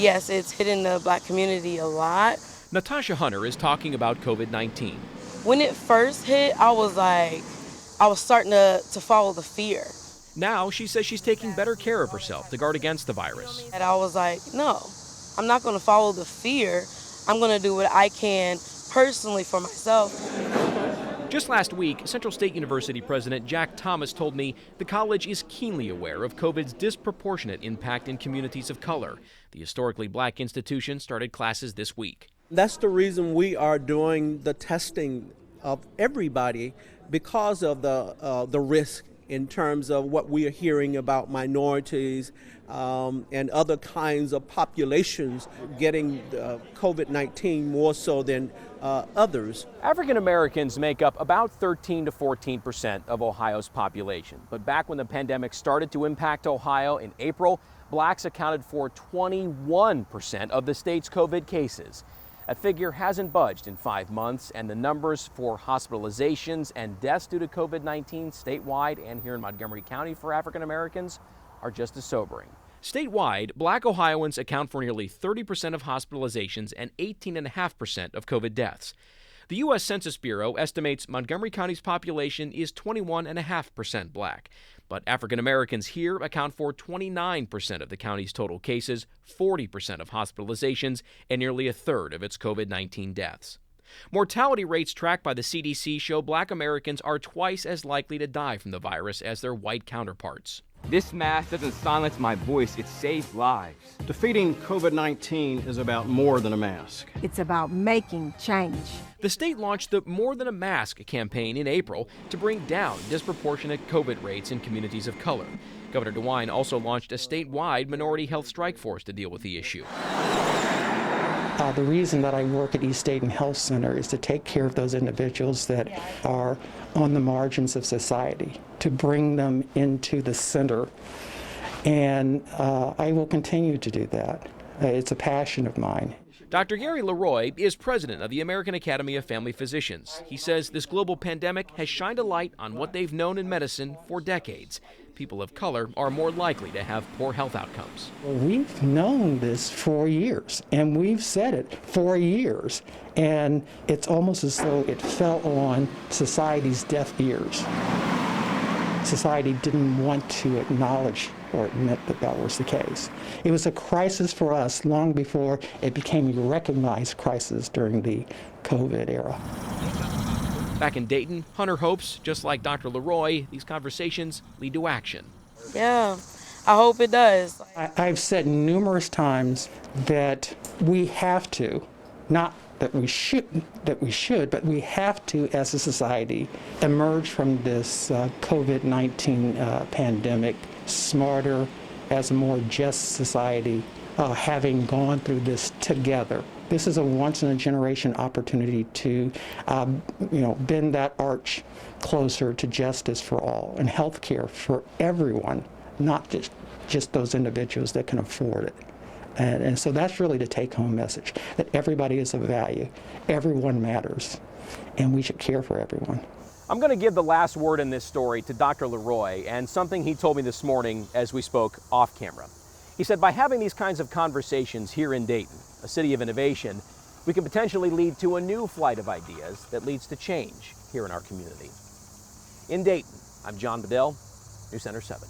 yes, it's hitting the Black community a lot. Natasha Hunter is talking about COVID-19. When it first hit, I was starting to follow the fear. Now she says she's taking better care of herself to guard against the virus. And I was like, no, I'm not going to follow the fear. I'm going to do what I can personally for myself. Just last week, Central State University President Jack Thomas told me the college is keenly aware of COVID's disproportionate impact in communities of color. The historically Black institution started classes this week. That's the reason we are doing the testing of everybody, because of the risk in terms of what we are hearing about minorities and other kinds of populations getting COVID-19 more so than others. African Americans make up about 13 to 14% of Ohio's population. But back when the pandemic started to impact Ohio in April, Blacks accounted for 21% of the state's COVID cases. That figure hasn't budged in 5 months, and the numbers for hospitalizations and deaths due to COVID-19 statewide and here in Montgomery County for African Americans are just as sobering. Statewide, Black Ohioans account for nearly 30% of hospitalizations and 18.5% of COVID deaths. The U.S. Census Bureau estimates Montgomery County's population is 21.5% Black, but African Americans here account for 29% of the county's total cases, 40% of hospitalizations, and nearly a third of its COVID-19 deaths. Mortality rates tracked by the CDC show Black Americans are twice as likely to die from the virus as their white counterparts. This mask doesn't silence my voice, it saves lives. Defeating COVID-19 is about more than a mask. It's about making change. The state launched the More Than a Mask campaign in April to bring down disproportionate COVID rates in communities of color. Governor DeWine also launched a statewide minority health strike force to deal with the issue. The reason that I work at East Dayton Health Center is to take care of those individuals that are on the margins of society, to bring them into the center. And I will continue to do that. It's a passion of mine. Dr. Gary Leroy is president of the American Academy of Family Physicians. He says this global pandemic has shined a light on what they've known in medicine for decades. People of color are more likely to have poor health outcomes. We've known this for years, and we've said it for years, and it's almost as though it fell on society's deaf ears. Society didn't want to acknowledge or admit that that was the case. It was a crisis for us long before it became a recognized crisis during the COVID era. Back in Dayton, Hunter hopes, just like Dr. Leroy, these conversations lead to action. Yeah, I hope it does. I've said numerous times that we have to, not that we should, but we have to, as a society, emerge from this COVID-19 pandemic smarter, as a more just society, having gone through this together. This is a once-in-a-generation opportunity to, bend that arch closer to justice for all and health care for everyone, not just those individuals that can afford it. And so that's really the take-home message, that everybody is of value, everyone matters, and we should care for everyone. I'm going to give the last word in this story to Dr. Leroy and something he told me this morning as we spoke off camera. He said by having these kinds of conversations here in Dayton, a city of innovation, we can potentially lead to a new flight of ideas that leads to change here in our community. In Dayton, I'm John Bedell, News Center 7.